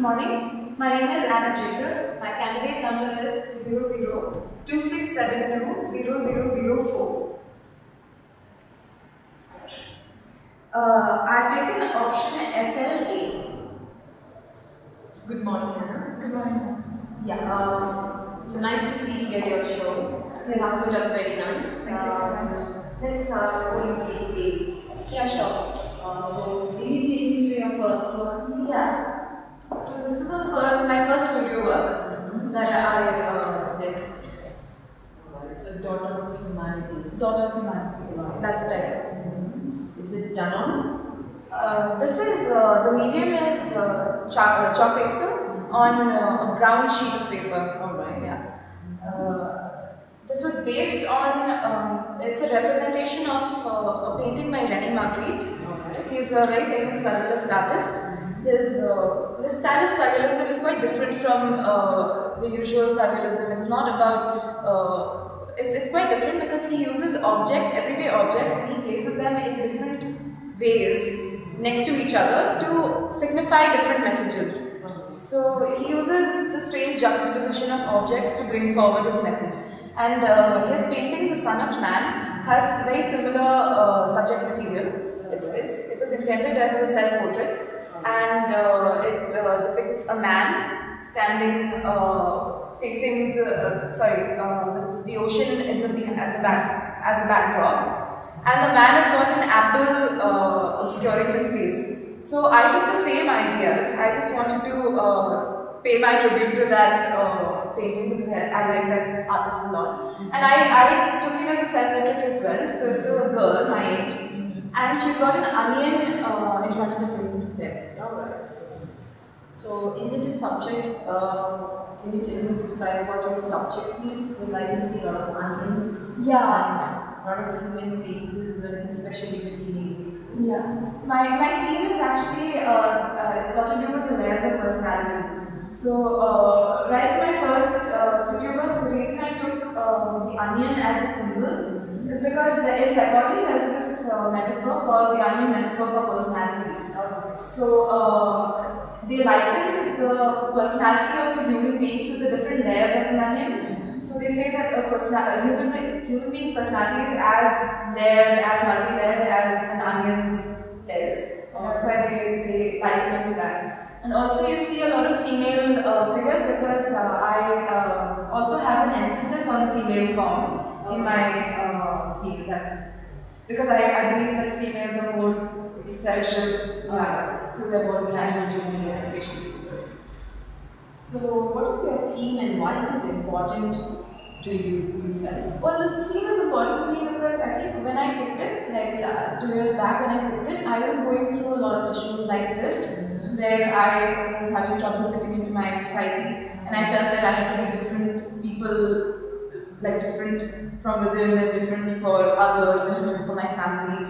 Good morning. My name is Anna Jacob. My candidate number is 0026720004. I've taken option SLA. Good morning, Anna. Good morning. Yeah, it's nice to see here your show. Yes. You have put up very nice. Thank you so much. Let's go in detail. Yeah, sure. So, will you take me to your first one? Yeah. So this is my first studio work that I did. Alright, so Daughter of Humanity. Daughter of Humanity. That's the title. Is it done on? This is the medium is chalk pastel on a brown sheet of paper. Alright. Yeah. This was based on it's a representation of a painting by René Magritte. Alright. He is a very famous surrealist artist. His style of surrealism is quite different from the usual surrealism. It's not about it's quite different because he uses objects, everyday objects, and he places them in different ways next to each other to signify different messages. So he uses the strange juxtaposition of objects to bring forward his message. And his painting, The Son of Man, has very similar subject material. It was intended as a self-portrait, and it depicts a man standing facing the with the ocean at the back as a backdrop, and the man has got an apple obscuring his face. So I took the same ideas. I just wanted to pay my tribute to that painting because I like that artist a lot, and I took it as a self-portrait as well. So it's a girl my age, and she's got an onion in front of her face instead. Alright. So, is it a subject? Can you tell me, describe what your subject is? Because I can see a lot of onions. Yeah. And a lot of human faces, and especially female faces. Yeah. My theme is actually it's got to do with the layers of personality. So right in my first studio work, the reason I took the onion as a symbol is because in psychology there's this metaphor called the onion metaphor for personality. So they liken the personality of a human being to the different layers of an onion. So they say that a human being's personality is as layered, as multi-layered as an onion's layers, and that's why they liken it to that. And also you see a lot of female figures because I also have an emphasis on female form in my theme. That's because I believe that females are more expressive through their body language and facial features. So, what is your theme and why it is important to you felt? Well, this theme is important to me because I think when I picked it, like 2 years back when I picked it, I was going through a lot of issues like this, where I was having trouble fitting into my society, and I felt that I had to be different people, like different from within and different for others and different for my family.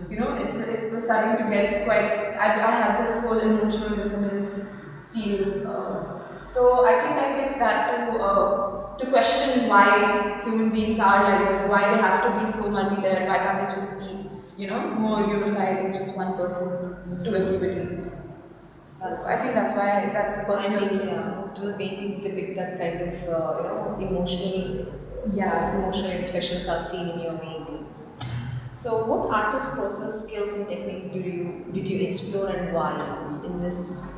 You know, it was starting to get quite, I had this whole emotional dissonance feel. So I think I picked that to question why human beings are like this, why they have to be so multi-layered, why can't they just be, more unified in just one person to everybody. So I think that's why, that's the personal. Most of the paintings depict that kind of, emotional expressions are seen in your paintings. So, what artist process, skills, and techniques did you explore, and why in this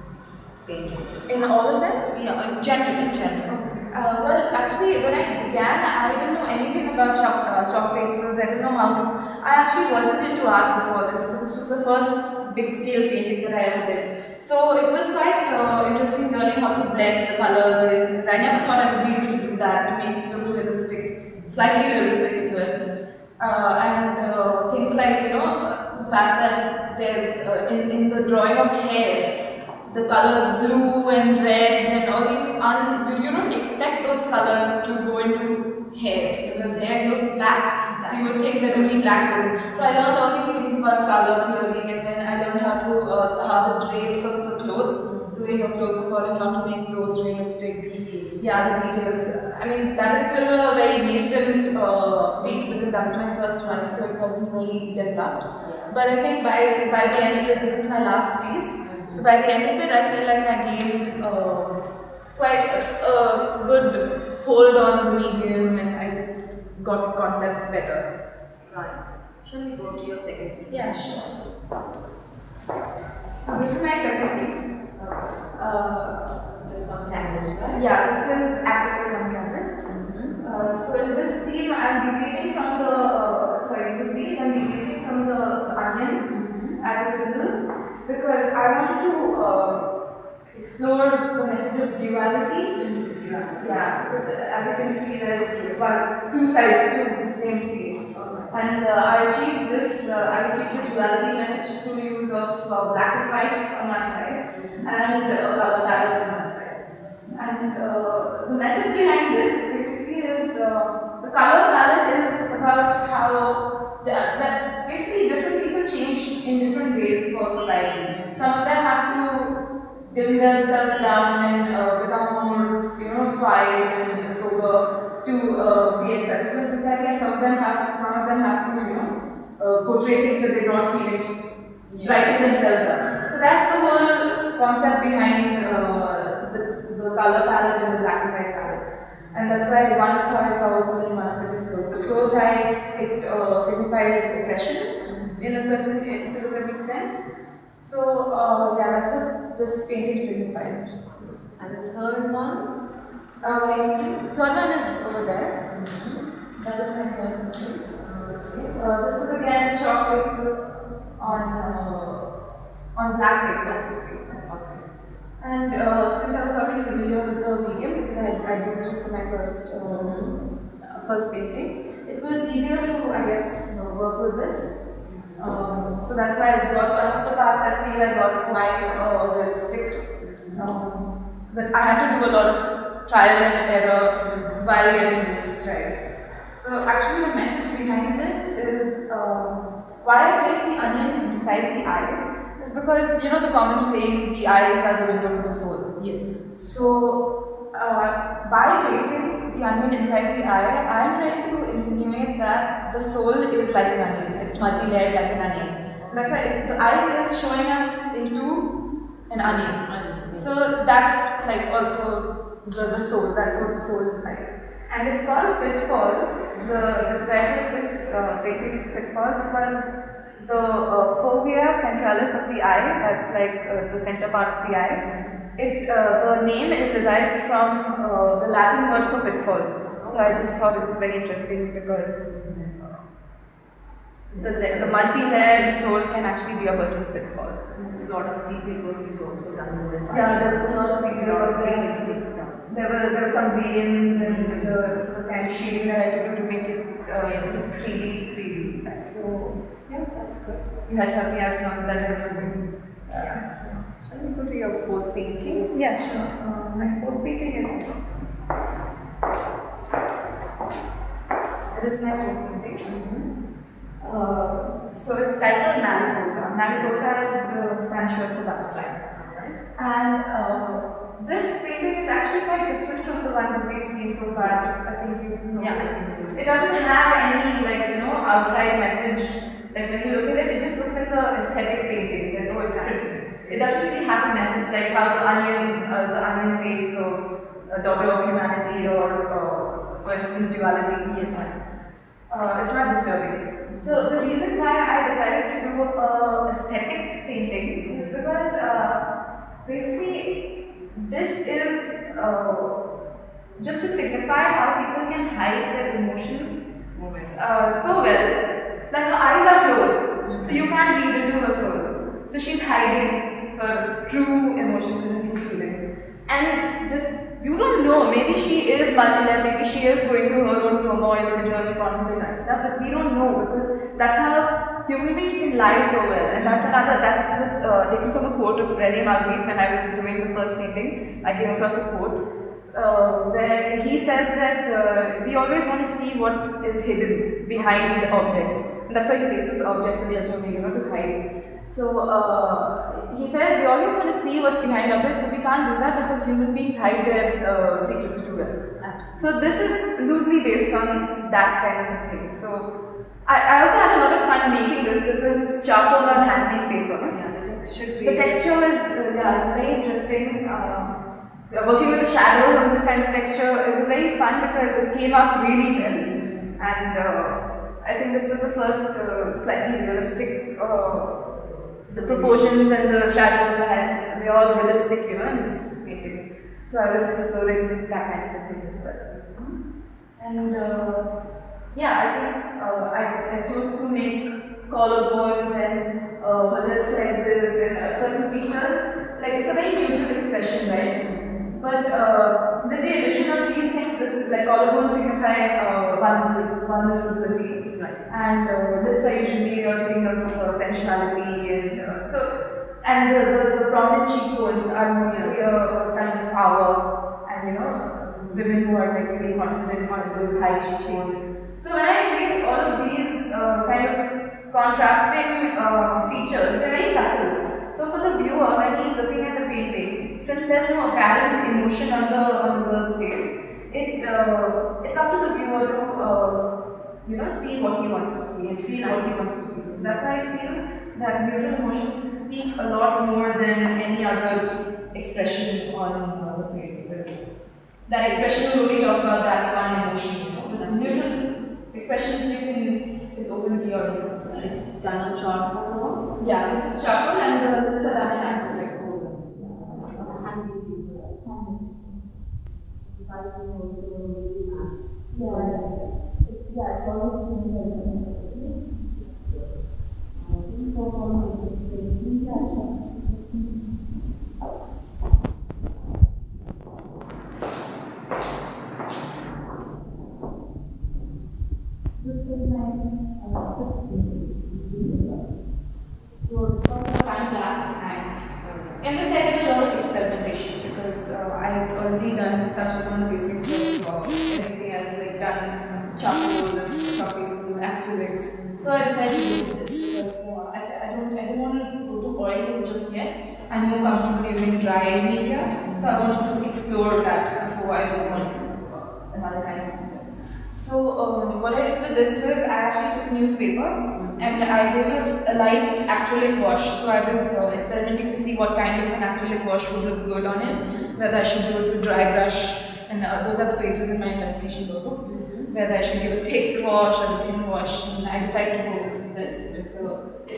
paintings? In all of them? Yeah, in general. Okay. Well, actually, when I began, I didn't know anything about chalk pastels. I didn't know how to. I actually wasn't into art before this. So this was the first big-scale painting that I ever did. So it was quite interesting learning how to blend the colors in, because I never thought I would be able to do that, to make it look realistic, slightly realistic as well. And things like, the fact that in the drawing of hair, the colors blue and red and all these, you don't expect those colors to go into hair, because hair looks black, so you would think that only black goes in. So I learned all these things about color theory, and then I learned how the drapes of the clothes, the way your clothes are falling, how to make those realistic. Yeah, the details. I mean, that is still a very nascent piece because that was my first one, so it wasn't very developed. But I think by the end of it, this is my last piece. So by the end of it, I feel like I gained quite a good hold on the medium, and I just got concepts better. Right. Shall we go to your second piece? Yeah, sure. So this is my second piece. It's on canvas, right? Yeah, this is acrylic on canvas. So in this theme, I'm deviating from the in this piece, I'm deviating from the onion as a symbol, because I wanted to explore the message of duality. Yeah, as you can see, there's two sides to the same face. And I achieved this, I achieved the duality message through use of black and white on one side and color palette on one side. And the message behind this basically is the color palette is about how that basically different people change in different ways for society. Some of them have to dim themselves down and become more, quiet and sober to be acceptable in society, and some of them have to, portray things that they don't feel, just brighten themselves up. So that's the whole concept behind the color palette and the black and white palette. And that's why one of her is open and one of it is closed. The closed eye, it signifies aggression to a certain extent. So yeah, that's what this painting signifies. And the third one? The third one is over there. That is my third one. This is again chalk pastel on black paper. And since I was already familiar with the medium, because I used it for my first painting, it was easier to, I guess, work with this. So that's why I got some of the parts I feel I got quite realistic. But I had to do a lot of trial and error while getting this right. So actually the message behind this is why I place the onion inside the eye is because, the common saying, the eyes are the window to the soul. Yes. So by placing the onion inside the eye, I am trying to insinuate that the soul is like an onion. It's multi-layered like an onion. That's why the eye is showing us into an onion. So that's like also the soul. That's what the soul is like. And it's called Pitfall. The title of this painting is Pitfall because the fovea centralis of the eye, that's like the center part of the eye, the name is derived from the Latin word for pitfall. So I just thought it was very interesting because the multi-layered soul can actually be a person's pitfall. A lot of detail work is also done in this. Yeah, there was a lot of detail work, realistic stuff. There were some veins and the kind of shading that I had to do to make it look 3D. So yeah, that's good. You had helped me out on that I remember. Shall we go to your fourth painting? Yeah, sure. My fourth painting is this is my fourth painting. So it's titled Mariposa. Mariposa is the Spanish word for butterfly. And this painting is actually quite different from the ones that we've seen so far. I think you've noticed. Yeah. It doesn't have any outright message. Like when you look at it, it just looks like an aesthetic painting. That it's pretty. It doesn't really have a message like how the onion face, the daughter of humanity, or for instance duality. Yes. It's not disturbing. So the reason why I decided to do a aesthetic painting is because basically this is just to signify how people can hide their emotions so well. Like her eyes are closed, so you can't read into her soul. So she's hiding her true emotions and her true feelings. And this, you don't know, maybe she is multi-layered, maybe she is going through her own turmoils, internal conflicts and stuff, but we don't know because that's how human beings can lie so well. And that was taken from a quote of René Magritte when I was doing the first painting. I came across a quote where he says that we always want to see what is hidden behind the objects. And that's why he places objects in such a way, to hide. So he says we always want to see what's behind objects, but we can't do that because human beings hide their secrets too well. Absolutely. So this is loosely based on that kind of a thing. So I also had a lot of fun making this because it's charcoal on handmade paper. Yeah, the The texture was, it's very interesting. Working with the shadows on this kind of texture, it was very fun because it came out really well. And I think this was the first slightly realistic, the proportions and the shadows in the hand, they're all realistic, in this painting. So I was exploring that kind of thing as well. And I think I chose to make collarbones and lips like this and certain features. Like it's a very neutral expression, right? But with the addition of these things, this like collarbones signify vulnerability, right. And lips are usually a thing of sensuality, and the prominent cheekbones are mostly a sign of power, and women who are like really confident have those high cheekbones. So when I place all of these kind of contrasting features, they're very subtle. So for the viewer, when he's looking at the painting, since there's no apparent emotion on the girl's face, it's up to the viewer to see what he wants to see and feel what he wants to feel. So that's why I feel that neutral emotions speak a lot more than any other expression on the face, because that expression will only talk about that one emotion. But neutral expressions, it's open beyond. It's done on charcoal. Yeah, this is charcoal and the lips are done in acrylic. Time-lapse angst. In this I did a lot of experimentation because I had already touched upon the basics of everything else, like done charcoal and surface through acrylics. So I decided to use this because I didn't want to go to oil just yet. I'm more comfortable using dry media, so I wanted to explore that before I was on another kind of media. So what I did with this was I actually took newspaper and I gave us a light acrylic wash. So I was experimenting to see what kind of an acrylic wash would look good on it, whether I should do it with dry brush, and those are the pages in my investigation workbook, whether I should give a thick wash or a thin wash, and I decided to go with this. It's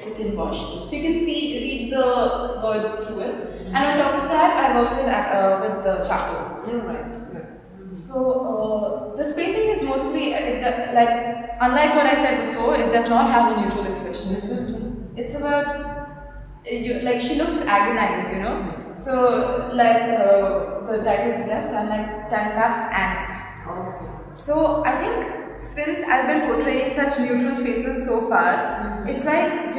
a thin wash. So you can read the words through it. And on top of that, I worked with the charcoal. Right. So this painting is mostly unlike what I said before, it does not have a neutral expression. It's about she looks agonized, So the title suggests, I'm like time-lapsed angst. So I think since I've been portraying such neutral faces so far, it's like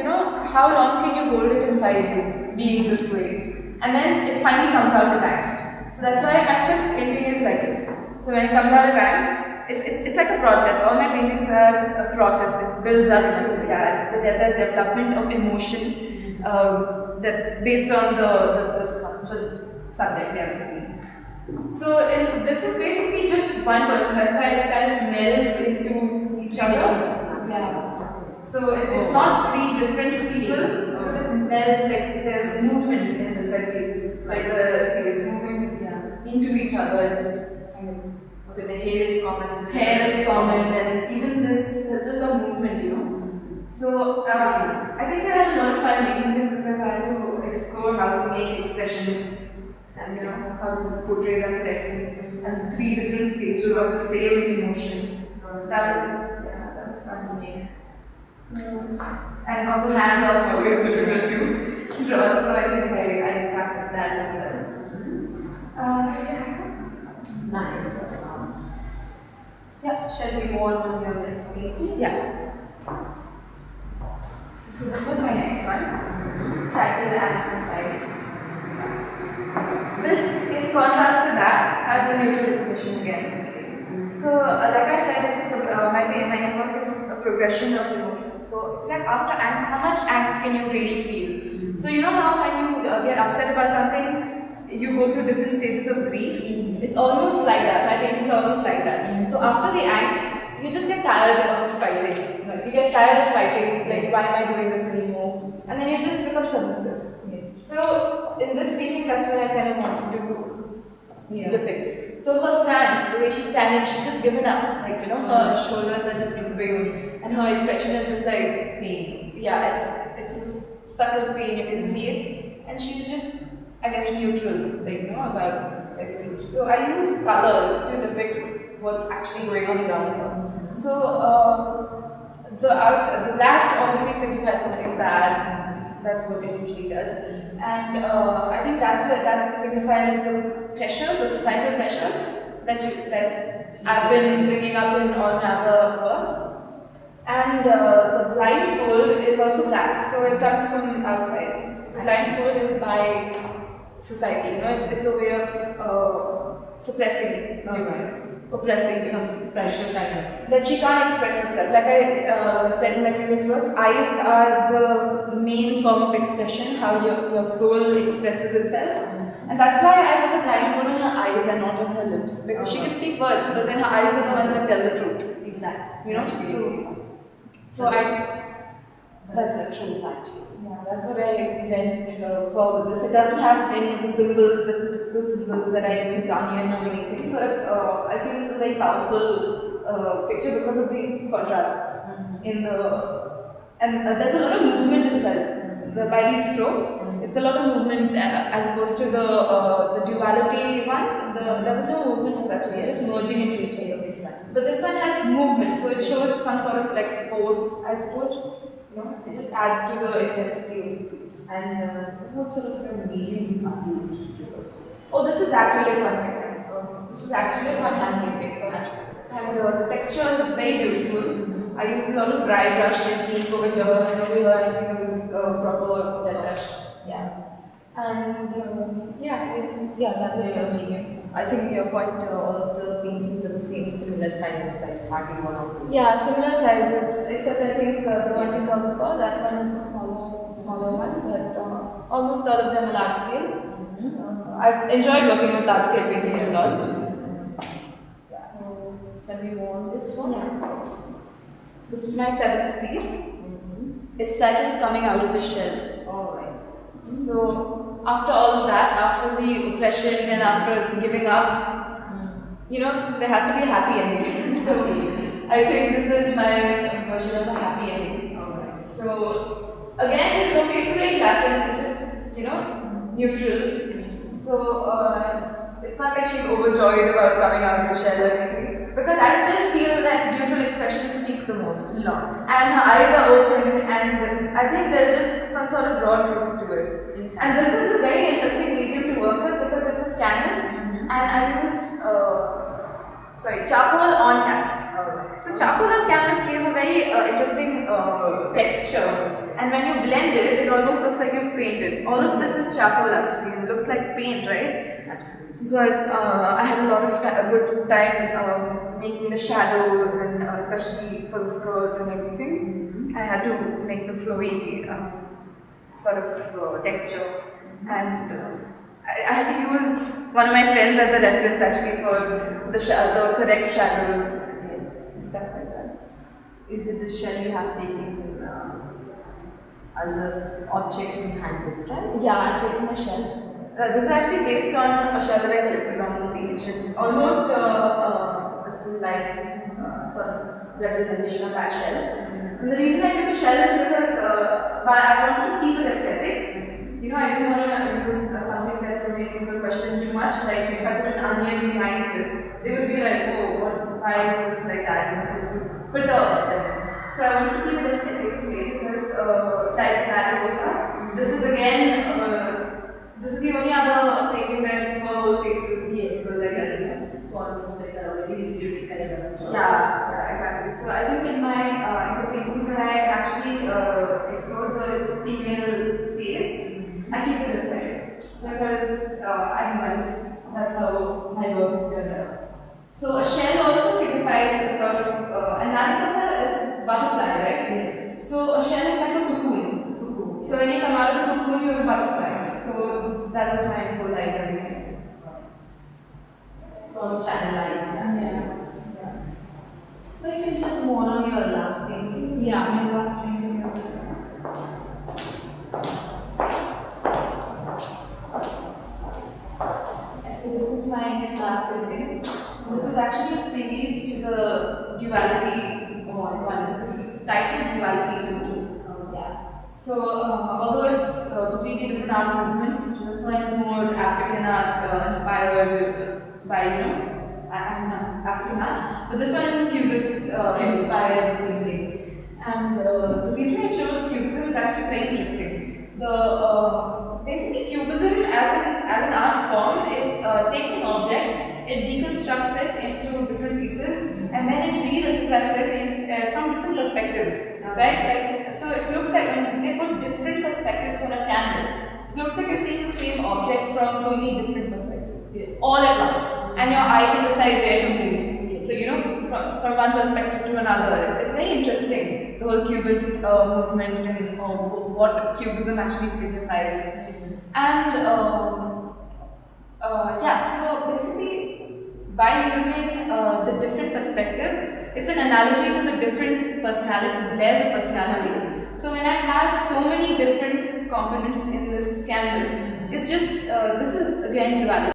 how long can you hold it inside you, being this way, and then it finally comes out as angst. So that's why my fifth painting is like this. So when it comes out as angst, it's like a process. All my paintings are a process. It builds up to there's development of emotion that based on the subject. So this is basically just one person. That's why it kind of melds into each other. Yeah. So it's not three different people because it melds. Like there's movement in this. I feel like it's moving into each other. It's just kind of. Okay, the hair is common. Hair is common, and even this has just got movement, So I think I had a lot of fun making this because I had to explore how to make expressions and how to portray them correctly, and three different stages of the same emotion. So that was fun to make. So, and also hands are always difficult to draw, so I think I practiced that as well. Nice. Shall we move on to your next painting? Yeah. So this was my next one, titled Anesthetic. This, in contrast to that, has a neutral expression again. So, like I said, my work is a progression of emotions. So, it's like after angst, how much angst can you really feel? So, you know how when you get upset about something, you go through different stages of grief? It's almost like that. My paintings are almost like that. So, after the angst, you just get tired of fighting. You get tired of fighting, like, why am I doing this anymore? And then you just become submissive. So in this painting, that's what I kind of wanted to depict. So her stance, the way she's standing, she's just given up. Like, her shoulders are just drooping, and her expression is just like Pain. Yeah, it's subtle pain. You can see it, and she's just, I guess, neutral, like about everything. So I use colors to depict what's actually going on around her. So the black obviously signifies something bad. That's what it usually does, and I think that signifies the pressures, the societal pressures that I've been bringing up in all my other works. And the blindfold is also black, so it comes from outside. So the blindfold is by society. It's a way of suppressing, oppressing Some pressure kind of. that she can't express herself. Like I said in my previous works, eyes are the main form of expression, how your soul expresses itself. And that's why I put the blindfold on her eyes and not on her lips. Because she can speak words, but then her eyes are the ones that tell the truth. Exactly. So that's the truth actually. Yeah, that's what I went for with this. It doesn't have any of the symbols, the typical symbols that I use, the onion or anything, but I feel it's a very powerful picture because of the contrasts in and there's a lot of movement as well. By these strokes, it's a lot of movement as opposed to the duality one. There was no movement as such, it was just merging into each other. Exactly. But this one has movement, so it shows some sort of like force, I suppose. It just adds to the intensity of the piece. And what sort of medium have you used to do this? Oh, this is acrylic, one second. This is acrylic on handmade paper. And the texture is very beautiful. I use a lot of dry brush technique over here, and over here I can use proper wet brush. Yeah. And that was your medium. I think you're quite all of the paintings are the same, similar kind of size, hardly one or two. Yeah, similar sizes, except I think the one we saw before, that one is a smaller one, but almost all of them are large scale. I've enjoyed working with large scale paintings a lot. So, shall we move on this one? Yeah. This is my 7th piece. It's titled Coming Out of the Shell. Alright. So, after all of that, after the oppression and after giving up, there has to be a happy ending. So, I think this is my version of a happy ending. Alright. So, again, the face is very pleasant, it's just, neutral. So, it's not like she's overjoyed about coming out of the shell or anything. Because I still feel that neutral expressions speak the most. And her eyes are open, and I think there's just some sort of raw truth to it. And this was a very interesting medium to work with because it was canvas, and I used charcoal on canvas. So charcoal on canvas gave a very interesting texture, and when you blend it, it almost looks like you've painted. All of this is charcoal actually, it looks like paint, right? Absolutely. But I had a lot of a good time making the shadows, and especially for the skirt and everything. I had to make the flowy sort of texture, and I had to use one of my friends as a reference actually for the correct shadows and stuff like that. Is it the shell you have taken as an object in handles, right? Yeah, I've taken a shell. This is actually based on a shell that I collected on the beach. It's almost a still life sort of representation of that shell. And the reason I took a shell is because I wanted to keep it aesthetic. I didn't want to use something that would make people question too much. Like if I put an onion behind this, they would be like, oh, why is this like that? Perturbed them. So I wanted to keep it aesthetic because type Mariposa. This is again. This is the only other painting where her whole face is like that. So almost like a really kind of yeah, exactly. So I think in the paintings that I actually explored the female face, I keep it aesthetic because that's how my work is turned out. So a shell also signifies a sort of, and Mariposa is butterfly, right? Yes. So a shell is like a cocoon. So when you come out of the cocoon, you have a butterfly. So that was my whole idea behind this. So I'm channelized actually. Yeah. But you just more on your last painting. Yeah, my last painting is duality one. This is titled Duality 2. Yeah. So although it's completely different art movements, this one is more African art inspired by African art, but this one is a Cubist inspired painting. And the reason I chose Cubism is actually very interesting. Basically Cubism as an art form, it takes an object, it deconstructs it into different pieces, and then it re-represents it from different perspectives, right? Like, so it looks like when they put different perspectives on a canvas, it looks like you're seeing the same object from so many different perspectives, all at once, and your eye can decide where to move. So from one perspective to another, it's very interesting, the whole Cubist movement and what Cubism actually signifies. And so basically, by using the different perspectives, it's an analogy to the different layers of personality. So when I have so many different components in this canvas, it's just, this is again duality.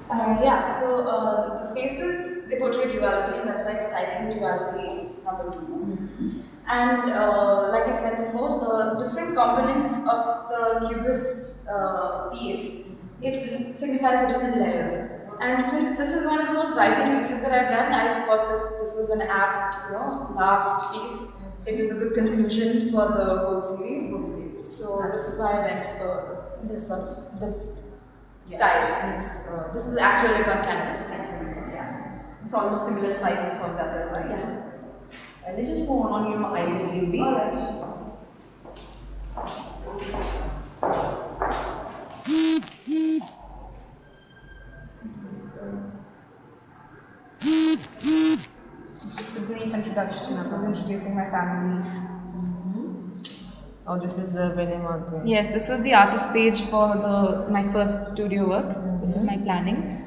The faces, they portray duality, and that's why it's titled Duality number 2. And like I said before, the different components of the Cubist piece, it signifies the different layers. And since this is one of the most vibrant pieces that I've done, I thought that this was an apt, last piece. It was a good conclusion for the whole series. So this is why I went for this style. And this is acrylic on canvas. Yeah. It's almost similar sizes on the other, right? Yeah. And let's just move on your IBDP. Alright. It's just a brief introduction. This is introducing my family. Oh, this is the Rene Margaret. Yes, this was the artist page for my first studio work. This was my planning.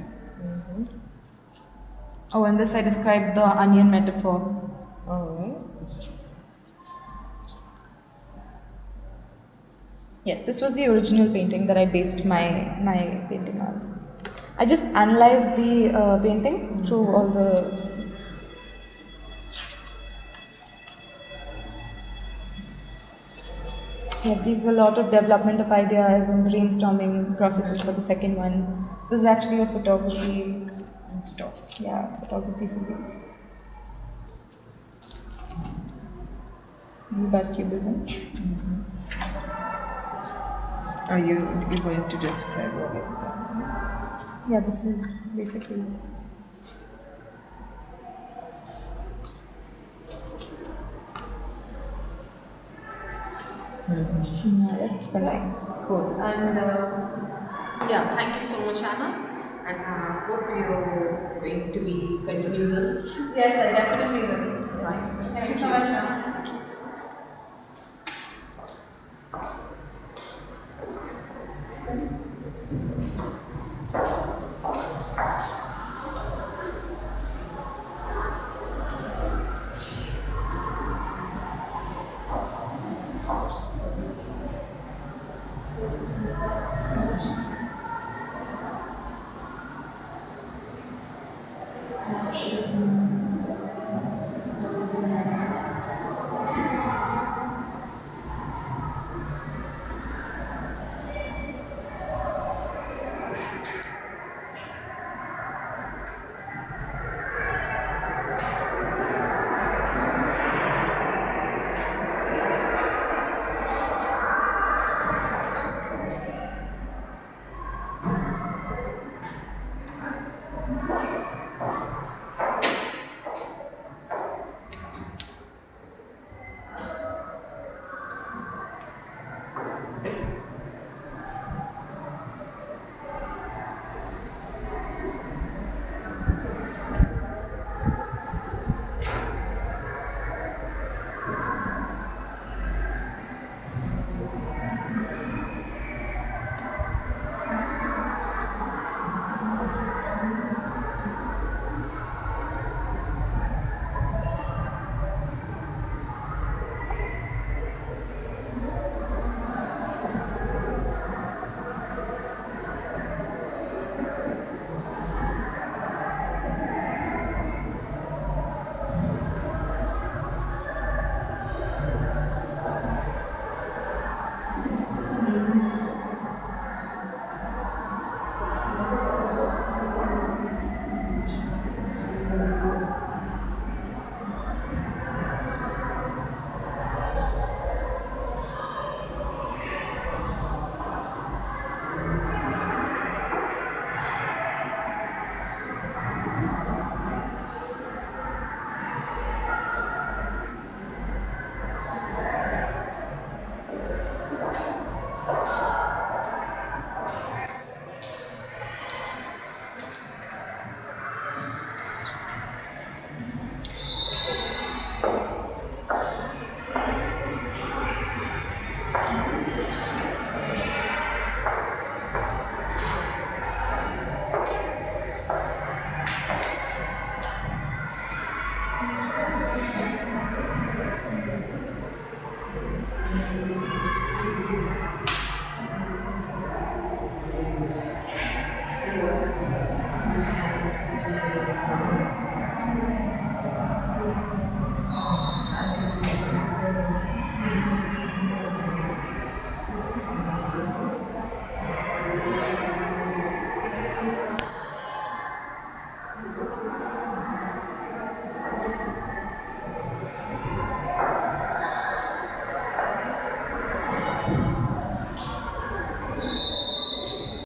Oh, and this I described the onion metaphor. Alright. Yes, this was the original painting that I based my painting on. I just analyzed the painting through all the... Yeah, these are a lot of development of ideas and brainstorming processes for the second one. This is actually a photography series. This is about Cubism. Are you going to describe all of them? Yeah, this is basically... Yeah, that's fine. Cool. And thank you so much, Anna. And I hope you're going to continue this. Yes, I definitely will. Right. Thank you so much, ma'am. to someone